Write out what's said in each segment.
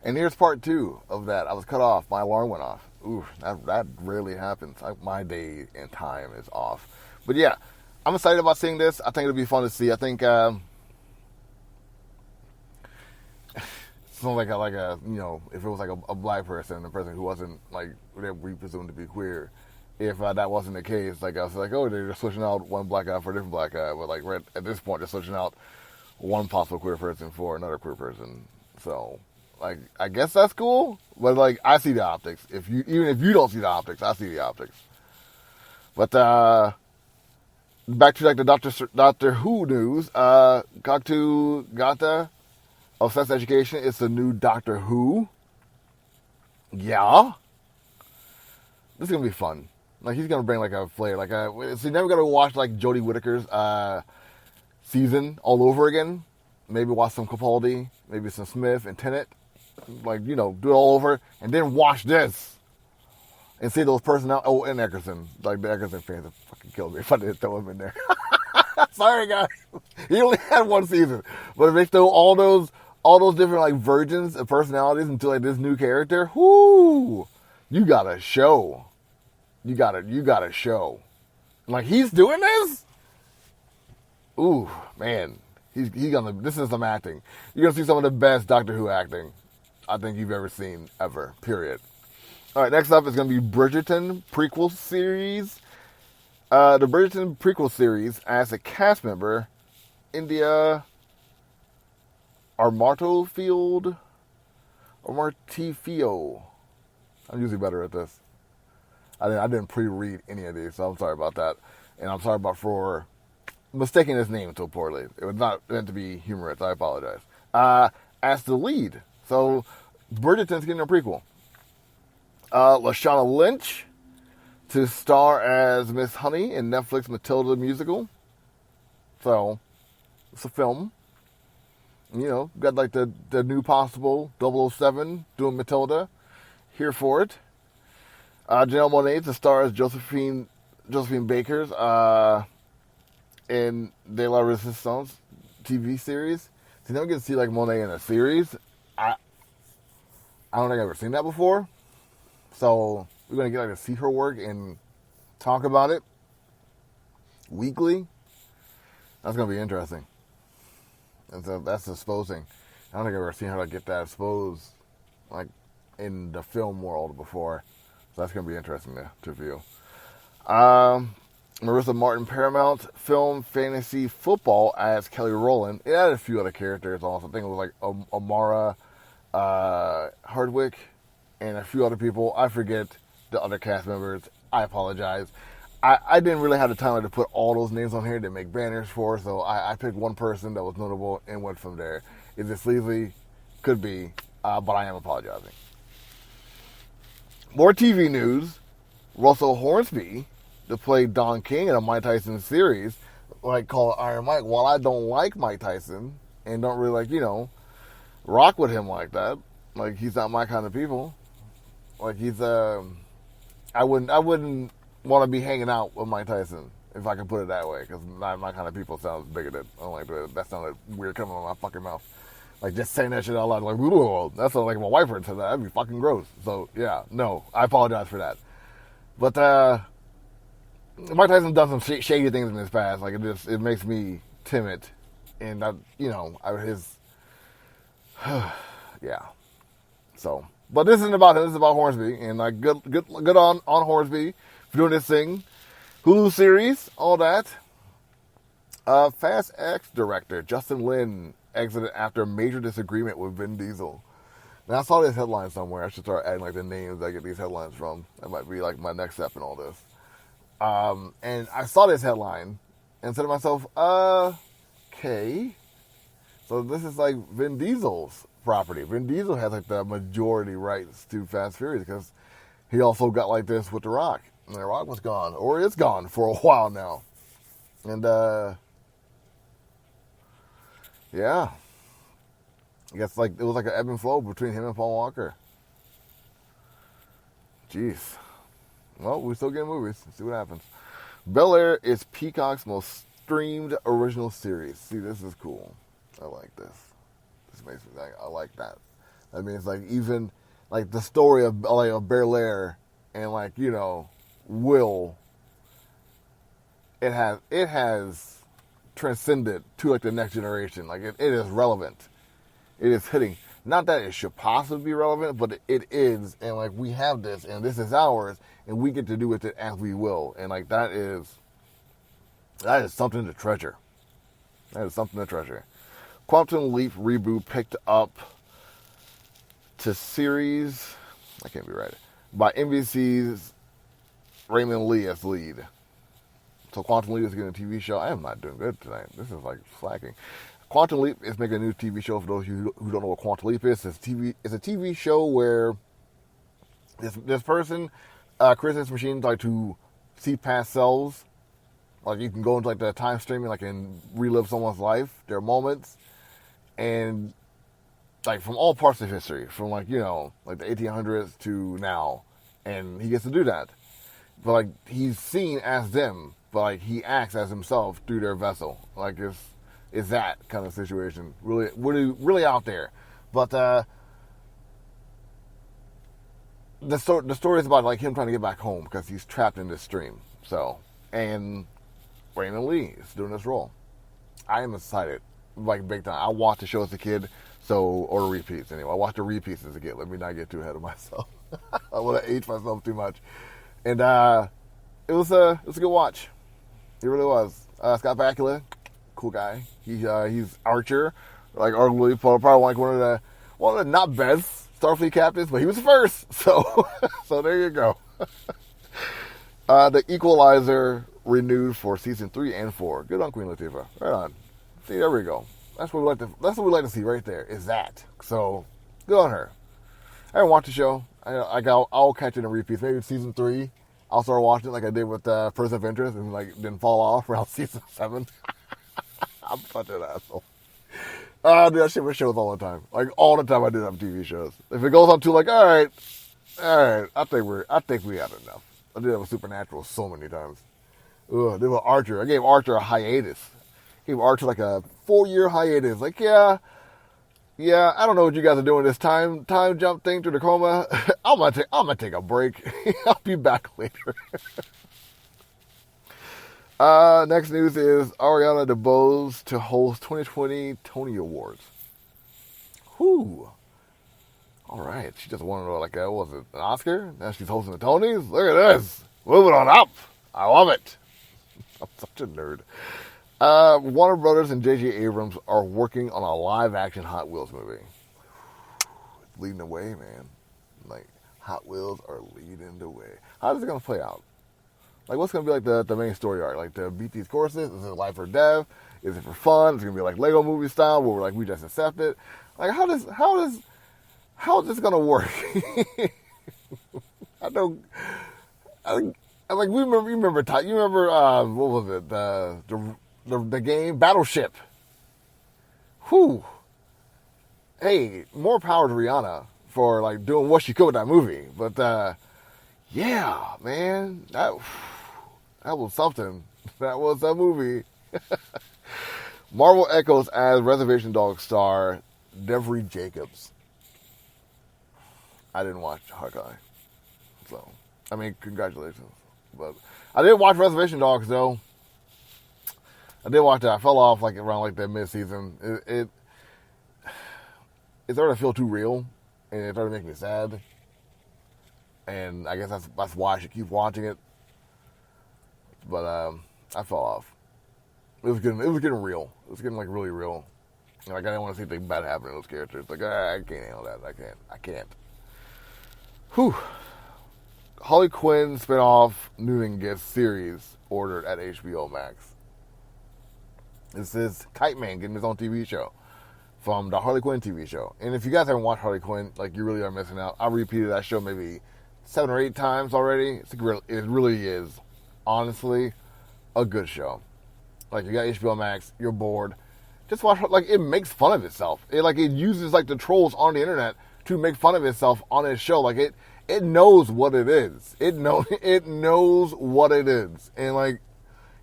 And here's part 2 of that. I was cut off. My alarm went off. Ooh, that rarely happens. My day and time is off. But yeah, I'm excited about seeing this. I think it'll be fun to see. I think it's not like a if it was like a black person, a person who wasn't like that we presume to be queer. If that wasn't the case, like I was like, oh, they're just switching out one black guy for a different black guy. But like right at this point, they're switching out one possible queer person for another queer person. So, like, I guess that's cool. But like, I see the optics. Even if you don't see the optics, I see the optics. But back to like the Doctor Who news. Gaktu Gata of Sex Education. It's the new Doctor Who. Yeah, this is gonna be fun. Like he's gonna bring like a flair. Like so you're never gonna watch like Jodie Whittaker's season all over again. Maybe watch some Capaldi, maybe some Smith and Tennant. Like, do it all over. And then watch this. And see those personnel. Oh, and Eckerson. Like, the Eckerson fans would fucking kill me if I didn't throw him in there. Sorry, guys. He only had one season. But if they throw all those different, like, versions of personalities into, like, this new character, whoo, you got a show. You got a show. Like, he's doing this? Ooh, man. He's gonna. This is some acting. You're gonna see some of the best Doctor Who acting I think you've ever seen ever. Period. All right. Next up is gonna be Bridgerton prequel series. The Bridgerton prequel series as a cast member, India Armartofield or Martifio. I'm usually better at this. I didn't pre-read any of these, so I'm sorry about that, and I'm sorry for mistaking his name so poorly. It was not meant to be humorous. I apologize. As the lead. So, Bridgerton's getting a prequel. Lashana Lynch to star as Miss Honey in Netflix Matilda musical. So, it's a film. Got like the new possible 007 doing Matilda. Here for it. Janelle Monáe to star as Josephine Baker's in De La Resistance TV series. So you never get to see like Monet in a series. I don't think I've ever seen that before. So we're gonna get like to see her work and talk about it weekly. That's gonna be interesting. And so that's exposing. I don't think I've ever seen her like get that exposed like in the film world before. So that's gonna be interesting to view. Marissa Martin Paramount film fantasy football as Kelly Rowland. It had a few other characters also. I think it was like Amara Hardwick and a few other people. I forget the other cast members. I apologize. I didn't really have the time to put all those names on here to make banners for, so I picked one person that was notable and went from there. Is it sleazy? Could be, but I am apologizing. More TV news. Russell Hornsby to play Don King in a Mike Tyson series, like called Iron Mike. While I don't like Mike Tyson and don't really like, rock with him like that, like he's not my kind of people. Like he's I wouldn't want to be hanging out with Mike Tyson if I can put it that way, because not my kind of people sounds bigoted. I don't like that. Sounded weird coming out of my fucking mouth. Like just saying that shit out loud, like whoa, that's like if my wife heard said that, that'd be fucking gross. So yeah, no, I apologize for that. But Mike Tyson done some shady things in his past. Like it makes me timid, and yeah. So, but this isn't about him. This is about Hornsby, and like good on Hornsby for doing this thing. Hulu series, all that. Fast X director Justin Lin exited after a major disagreement with Vin Diesel. Now I saw this headline somewhere. I should start adding like the names I get these headlines from. That might be like my next step in all this. And I saw this headline and said to myself, okay. So this is like Vin Diesel's property. Vin Diesel has like the majority rights to Fast Furious because he also got like this with The Rock. And The Rock was gone, or is gone for a while now. And yeah. I guess like it was like an ebb and flow between him and Paul Walker. Jeez. Well, we still get movies. Let's see what happens. Bel-Air is Peacock's most streamed original series. See, this is cool. I like this. This makes me think. I like that. I mean, it's like even like the story of like of Bel-Air and like Will. It has transcended to like the next generation. Like it is relevant. It is hitting. Not that it should possibly be relevant, but it is. And like we have this, and this is ours, and we get to do with it as we will. And like that is something to treasure. That is something to treasure. Quantum Leap reboot picked up to series. I can't be right. By NBC's Raymond Lee as lead. So Quantum Leap is getting a TV show. I am not doing good tonight. This is like slacking. Quantum Leap is making a new TV show. For those of you who don't know what Quantum Leap is, it's a TV show where this person creates this machine like to see past selves. Like you can go into like the time streaming, like and relive someone's life, their moments, and like from all parts of history, from like like the 1800s to now, and he gets to do that. But like he's seen as them, but like he acts as himself through their vessel. Like it's that kind of situation. Really out there. But the story is about like him trying to get back home because he's trapped in this stream. So, and Raymond Lee is doing this role. I am excited, like big time. I watched the show as a kid, or the repeats anyway. I watched the repeats as a kid. Let me not get too ahead of myself. I want to age myself too much. And it was a good watch. It really was. Scott Bakula, cool guy. He's Archer, like arguably probably like one of the not best Starfleet captains, but he was the first. So there you go. The Equalizer renewed for season 3 and 4. Good on Queen Latifah. Right on. See, there we go. That's what we like to see right there. Is that. So good on her. I haven't watched the show. I'll catch it in repeats. Maybe season 3. I'll start watching it like I did with Person of Interest and like didn't fall off around season 7. I'm such an asshole. I do that shit with shows all the time. Like all the time I do that with TV shows. If it goes on too like, all right, I think we had enough. I did that with Supernatural so many times. Ugh, did with Archer. I gave Archer a hiatus. Gave Archer like a 4-year hiatus. Like, yeah, I don't know what you guys are doing this time jump thing to the coma. I'm gonna take a break. I'll be back later. Next news is Ariana DeBose to host 2020 Tony Awards. Whew. All right, she just won like what was it, an Oscar? Now she's hosting the Tonys. Look at this, moving on up. I love it. I'm such a nerd. Warner Brothers and J.J. Abrams are working on a live-action Hot Wheels movie. It's leading the way, man. Like, Hot Wheels are leading the way. How is it going to play out? Like, what's going to be like the main story arc? Like, to beat these courses? Is it life or death? Is it for fun? Is it going to be like Lego movie style where we're like, we just accept it? Like, how is this going to work? You remember what was it? The game Battleship. Whew. Hey, more power to Rihanna for like doing what she could with that movie. But yeah, man, that was something. That was a movie. Marvel echoes as Reservation Dogs star Devery Jacobs. I didn't watch Hawkeye, so I mean, congratulations. But I did watch Reservation Dogs though. I did watch that. I fell off like around like that mid-season. It started to feel too real, and it started to make me sad. And I guess that's why I should keep watching it. But I fell off. It was getting real. It was getting like really real. And, like I didn't want to see anything bad happen to those characters. Like I can't handle that. I can't. Whew. Harley-Quinn spinoff Newton Gets series ordered at HBO Max. This is Kite Man getting his own TV show from the Harley-Quinn TV show. And if you guys haven't watched Harley-Quinn, like you really are missing out. I repeated that show maybe 7 or 8 times already. It really is, honestly, a good show. Like you got HBO Max, you're bored. Just watch. Like it makes fun of itself. It uses like the trolls on the internet to make fun of itself on its show. Like it knows what it is. It knows what it is. And like,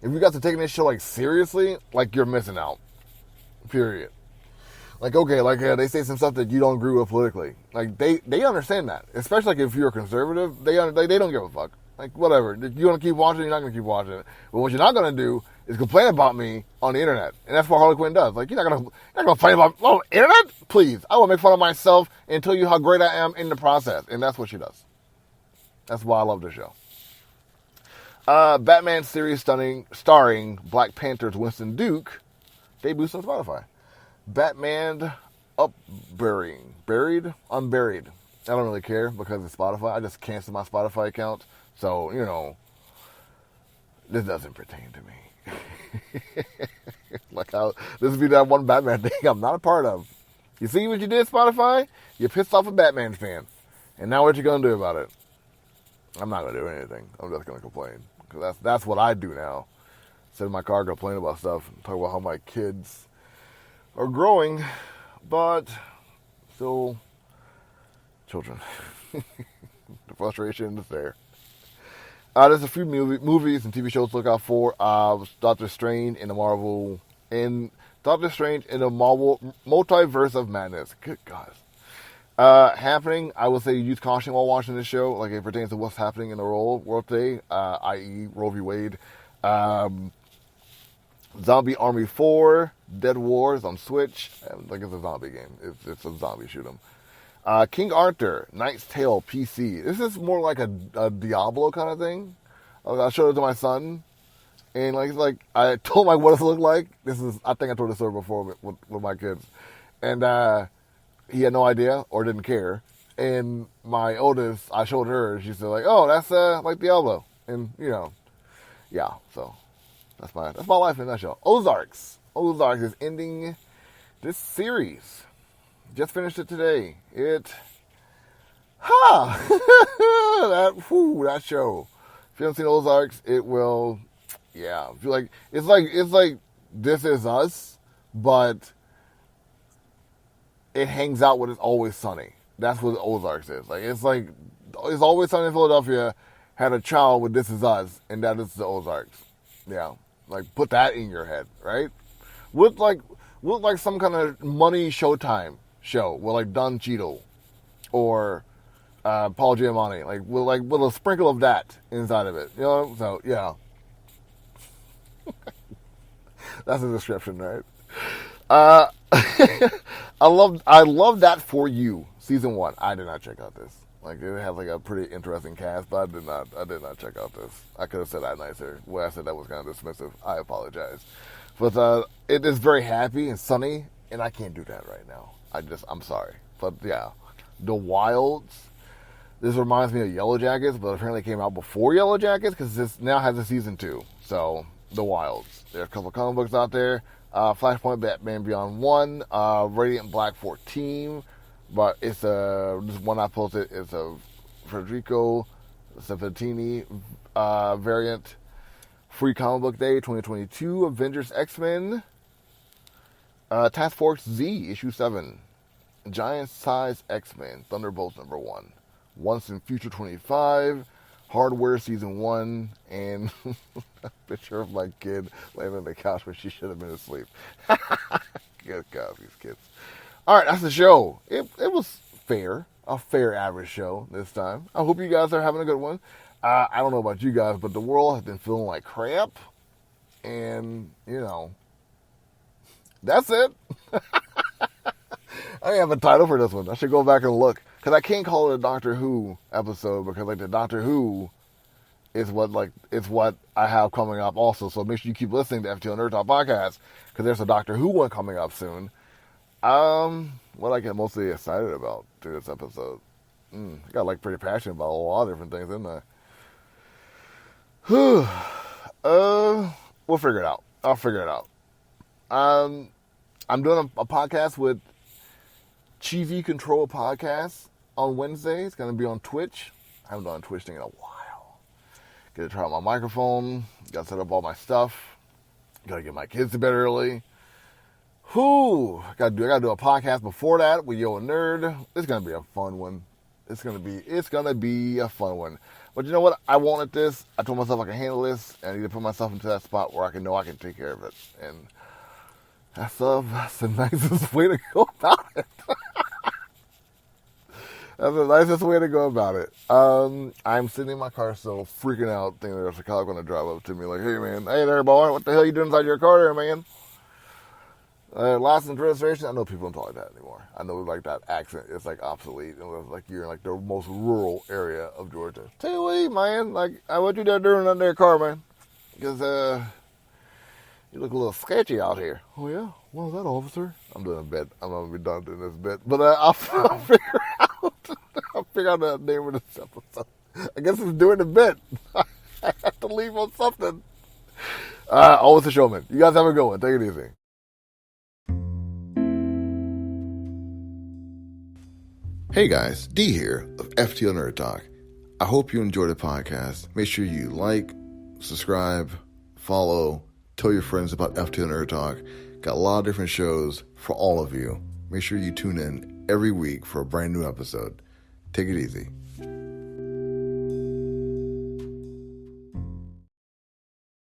if you guys are taking this show like seriously, like you're missing out. Period. Like, okay, like they say some stuff that you don't agree with politically. Like they understand that, especially like if you're a conservative, they don't give a fuck. Like whatever, if you want to keep watching, you're not going to keep watching it. But what you're not going to do is complain about me on the internet, and that's what Harley-Quinn does. Like you're not going to complain about the internet, please. I will make fun of myself and tell you how great I am in the process, and that's what she does. That's why I love this show. Batman series starring Black Panther's Winston Duke debuts on Spotify. Batman Unburied. I don't really care because it's Spotify. I just canceled my Spotify account. So, this doesn't pertain to me. Like how this would be that one Batman thing I'm not a part of. You see what you did, Spotify? You pissed off a Batman fan. And now what you going to do about it? I'm not going to do anything. I'm just going to complain. Because that's what I do now. Sit in my car, complain about stuff, and talk about how my kids are growing, but still children. The frustration is there. There's a few movies and TV shows to look out for. Doctor Strange in the Marvel Multiverse of Madness. Good God. Happening, I would say use caution while watching this show, like it pertains to what's happening in the world today, i.e. Roe v. Wade. Zombie Army 4, Dead Wars on Switch. Like it's a zombie game. It's a zombie shoot 'em. King Arthur, Knight's Tale PC. This is more like a Diablo kind of thing. I showed it to my son, and like I told him what it looked like. I think I told this story before with my kids, and he had no idea or didn't care. And my oldest, I showed her. She said like, "Oh, that's like Diablo," and yeah. So that's my life in a nutshell. Ozarks is ending this series. Just finished it today. That show. If you haven't seen Ozarks, it will, yeah. Feel like it's like This Is Us, but it hangs out with It's Always Sunny. That's what Ozarks is. It's Always Sunny in Philadelphia had a child with This Is Us, and that is the Ozarks. Yeah, like put that in your head, right? With some kind of money Showtime show with like Don Cheadle or Paul Giamatti, with a sprinkle of that inside of it, So yeah, that's a description, right? I love that For You season 1. I did not check out this. Like it has like a pretty interesting cast, but I did not check out this. I could have said that nicer. Well, I said that was kind of dismissive. I apologize. But it is very happy and sunny, and I can't do that right now. I'm sorry. But yeah, The Wilds. This reminds me of Yellow Jackets, but apparently it came out before Yellow Jackets because this now has a season 2. So The Wilds. There are a couple of comic books out there. Flashpoint Batman Beyond 1, Radiant Black 14. But it's this one I posted is a Federico Sabatini variant. Free Comic Book Day 2022. Avengers X-Men. Task Force Z issue 7. Giant Size X-Men Thunderbolts number 1. Once in Future 25. Hardware season 1. And a picture of my kid laying on the couch when she should have been asleep. Good God, these kids. Alright, that's the show. It was fair. A fair average show this time. I hope you guys are having a good one. I don't know about you guys, but the world has been feeling like crap. And, that's it. I have a title for this one. I should go back and look. Because I can't call it a Doctor Who episode because, the Doctor Who is what I have coming up also. So make sure you keep listening to FTO Nerd Talk podcast because there's a Doctor Who one coming up soon. What I get mostly excited about through this episode. I got pretty passionate about a lot of different things, didn't I? We'll figure it out. I'll figure it out. I'm doing a podcast with Cheesy Control Podcast on Wednesday. It's going to be on Twitch. I haven't done a Twitch thing in a while. Got to try out my microphone. Got to set up all my stuff. Got to get my kids to bed early. I got to do a podcast before that with Yo Nerd. It's going to be a fun one. It's going to be a fun one. But you know what? I wanted this. I told myself I can handle this. And I need to put myself into that spot where I can know I can take care of it. And That's the nicest way to go about it. That's the nicest way to go about it. I'm sitting in my car still freaking out, thinking there's a cop going to drive up to me like, hey there, boy, what the hell you doing inside your car there, man? License registration, I know people don't talk like that anymore. I know like that accent is like obsolete. It was like you're in like the most rural area of Georgia. Tell you what, man, like what you there doing under your car, man? Because you look a little sketchy out here. Oh yeah, what was that, officer? I'm doing a bit. I'm gonna be done doing this bit, but I'll figure out. I'll figure out the name of this episode. I guess it's doing a bit. I have to leave on something. Always a showman. You guys have a good one. Take it easy. Hey guys, D here of FTO Nerd Talk. I hope you enjoyed the podcast. Make sure you like, subscribe, follow, tell your friends about FTO Nerd Talk. Got a lot of different shows for all of you. Make sure you tune in every week for a brand new episode. Take it easy.